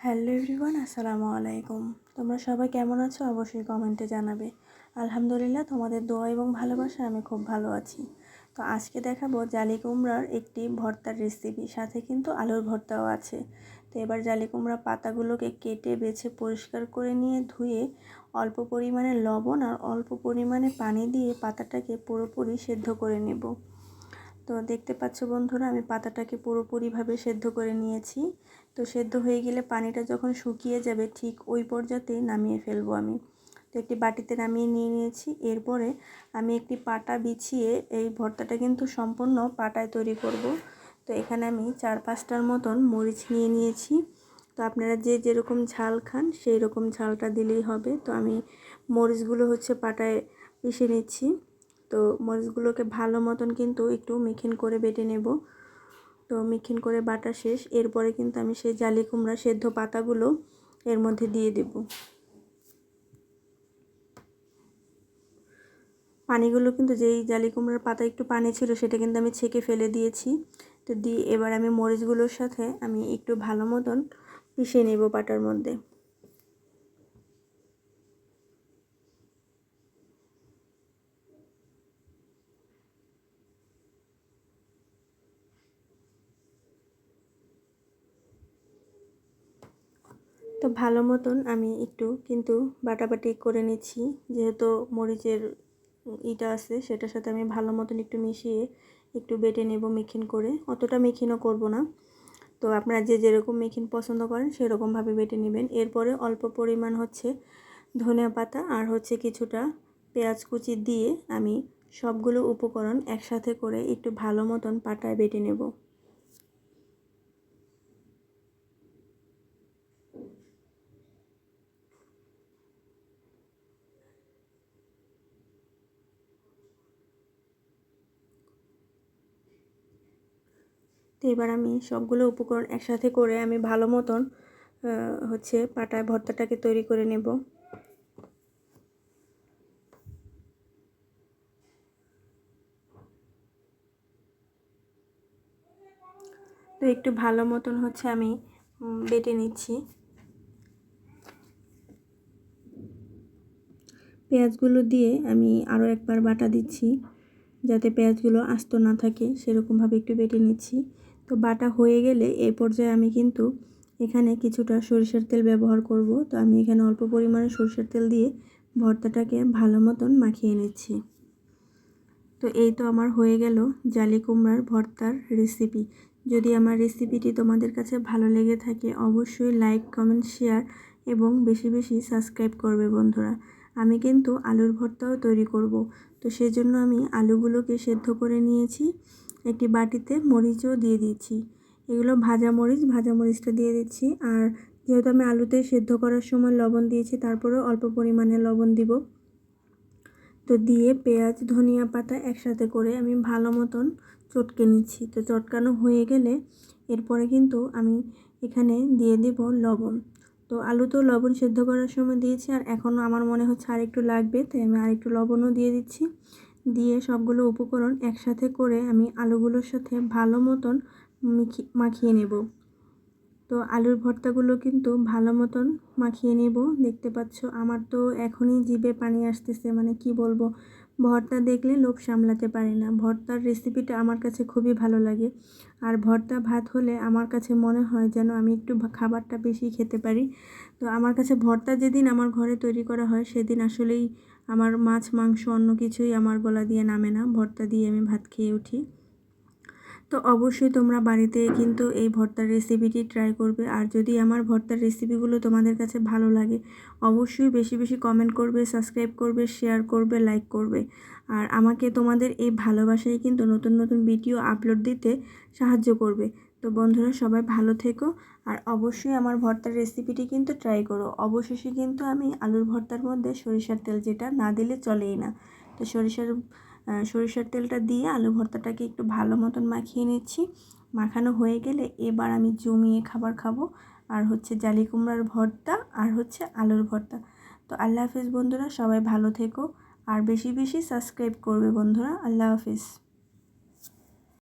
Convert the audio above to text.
Hello everyone, আসসালামু আলাইকুম। তোমরা সবাই কেমন আছো অবশ্যই কমেন্টে জানাবে। আলহামদুলিল্লাহ, তোমাদের দোয়া এবং ভালোবাসা আমি খুব ভালো আছি। তো আজকে দেখাবো জালি কুমড়ার একটি ভর্তার রেসিপি, সাথে কিন্তু আলুর ভর্তাও আছে। তো এবার জালি কুমড়া পাতাগুলোকে কেটে বেছে পরিষ্কার করে নিয়ে ধুয়ে অল্প পরিমাণে লবণ আর অল্প পরিমাণে পানি দিয়ে পাতাটাকে পুরোপুরি সেদ্ধ করে নেব। তো দেখতে পাচ্ছ বন্ধুরা, আমি পাতাটাকে পুরোপুরিভাবে সেদ্ধ করে নিয়েছি। তো সেদ্ধ হয়ে গেলে পানিটা যখন শুকিয়ে যাবে ঠিক ওই পর্যায়ে নামিয়ে ফেলবো আমি। তো একটি বাটিতে নামিয়ে নিয়েছি। এরপরে আমি একটি পাটা বিছিয়ে, এই ভর্তাটা কিন্তু সম্পূর্ণ পাটায় তৈরি করব। তো এখানে আমি 4-5টার মতন মরিচ নিয়ে নিয়েছি। তো আপনারা যে যেরকম ঝাল খান সেই রকম ঝালটা দিলেই হবে। তো আমি মরিচগুলো পাটায় পিষে নিচ্ছি। তো মরিচগুলোকে ভালো মতন কিন্তু একটু মিহিন করে বেটে নেব। তো মিহিন করে বাটা শেষ। এরপরে কিন্তু আমি সেই জালি কুমড়া সেদ্ধ পাতাগুলো এর মধ্যে দিয়ে দেব। পানিগুলো কিন্তু, যেই জালি কুমড়ার পাতা একটু পানি ছিল সেটা কিন্তু আমি ছেঁকে ফেলে দিয়েছি। তো দিয়ে এবার আমি মরিচগুলোর সাথে আমি একটু ভালো মতন পিষে নেব পাটার মধ্যে। তো ভালো মতন আমি একটু কিন্তু বাটাবাটি করে নিচ্ছি, যেহেতু মরিচের ইটা আছে সেটার সাথে আমি ভালো মতন একটু মিশিয়ে একটু বেটে নেব মিহিন করে। অতটা মিহিনও করব না। তো আপনারা যে যেরকম মিহিন পছন্দ করেন সেরকমভাবে বেটে নেবেন। এরপরে অল্প পরিমাণ ধনিয়া পাতা আর কিছুটা পেঁয়াজ কুচি দিয়ে আমি সবগুলো উপকরণ একসাথে করে একটু ভালো মতন পাটায় বেটে নেব। তো এবার আমি সবগুলো উপকরণ একসাথে করে আমি ভালো মতন পাটায় ভর্তাটাকে তৈরি করে নেব। তো একটু ভালো মতন আমি বেটে নিচ্ছি। পেঁয়াজগুলো দিয়ে আমি আরও একবার বাটা দিচ্ছি, যাতে পেঁয়াজগুলো আস্ত না থাকে, সেরকমভাবে একটু বেটে নিচ্ছি। তো বাটা হয়ে গেলে এই পর্যায়ে আমি কিন্তু এখানে কিছুটা সরিষার তেল ব্যবহার করব। তো আমি এখানে অল্প পরিমাণে সরিষার তেল দিয়ে ভর্তাটাকে ভালো মতন মাখিয়ে নিচ্ছি। তো এই তো আমার হয়ে গেল জালি কুমড়ার ভর্তার রেসিপি। যদি আমার রেসিপিটি তোমাদের কাছে ভালো লেগে থাকে অবশ্যই লাইক, কমেন্ট, শেয়ার এবং বেশি বেশি সাবস্ক্রাইব করবে বন্ধুরা। আমি কিন্তু আলুর ভর্তাও তৈরি করব। তো সেজন্য আমি আলুগুলোকে সেদ্ধ করে নিয়েছি। একটি বাটিতে মরিচও দিয়ে দিচ্ছি। এগুলো ভাজা মরিচটা দিয়ে দিচ্ছি। আর যেহেতু আমি আলুতে সেদ্ধ করার সময় লবণ দিয়েছি, তারপরেও অল্প পরিমাণে লবণ দিব। তো দিয়ে পেঁয়াজ, ধনিয়া পাতা একসাথে করে আমি ভালো মতন চটকে নিচ্ছি। তো চটকানো হয়ে গেলে এরপরে কিন্তু আমি এখানে দিয়ে দেব লবণ। তো আলুতেও লবণ সেদ্ধ করার সময় দিয়েছি, আর এখনও আমার মনে হচ্ছে আরেকটু লাগবে, তাই আমি আরেকটু লবণও দিয়ে দিচ্ছি। দিয়ে সবগুলো উপকরণ একসাথে করে আমি আলুগুলোর সাথে ভালো মতন মাখিয়ে নেব। তো আলুর ভর্তাগুলো কিন্তু ভালো মতন মাখিয়ে নেব। দেখতে পাচ্ছ আমার তো এখনই জিভে পানি আসতেছে, মানে কি বলবো, ভর্তা দেখলে লোভ সামলাতে পারি না। ভর্তার রেসিপিটা আমার কাছে খুবই ভালো লাগে। আর ভর্তা ভাত হলে আমার কাছে মনে হয় যেন আমি একটু খাবারটা বেশি খেতে পারি। তো আমার কাছে ভর্তা যেদিন আমার ঘরে তৈরি করা হয় সেদিন আসলেই আমার মাছ, মাংস, অন্য কিছুই আমার গলা দিয়ে নামে না। ভর্তা দিয়ে আমি ভাত খেয়ে উঠি। তো অবশ্যই তোমরা বাড়িতে কিন্তু এই ভর্তার রেসিপিটি ট্রাই করবে। আর যদি আমার ভর্তার রেসিপিগুলো তোমাদের কাছে ভালো লাগে অবশ্যই বেশি বেশি কমেন্ট করবে, সাবস্ক্রাইব করবে, শেয়ার করবে, লাইক করবে। আর আমাকে তোমাদের এই ভালোবাসাই কিন্তু নতুন নতুন ভিডিও আপলোড দিতে সাহায্য করবে। তো বন্ধুরা সবাই ভালো থেকো। আর অবশ্যই আমার ভর্তার রেসিপিটি কিন্তু ট্রাই করো। অবশেষে কিন্তু আমি আলুর ভর্তার মধ্যে সরিষার তেল, যেটা না দিলে চলেই না। তো সরিষার তেলটা দিয়ে আলু ভর্তাটাকে একটু ভালো মতন মাখিয়ে নিচ্ছি। মাখানো হয়ে গেলে এবার আমি জমিয়ে খাবার খাবো। আর জালি কুমড়ার ভর্তা আর আলুর ভর্তা। তো আল্লাহ হাফিজ বন্ধুরা, সবাই ভালো থেকো আর বেশি বেশি সাবস্ক্রাইব করবে বন্ধুরা। আল্লাহ হাফিজ।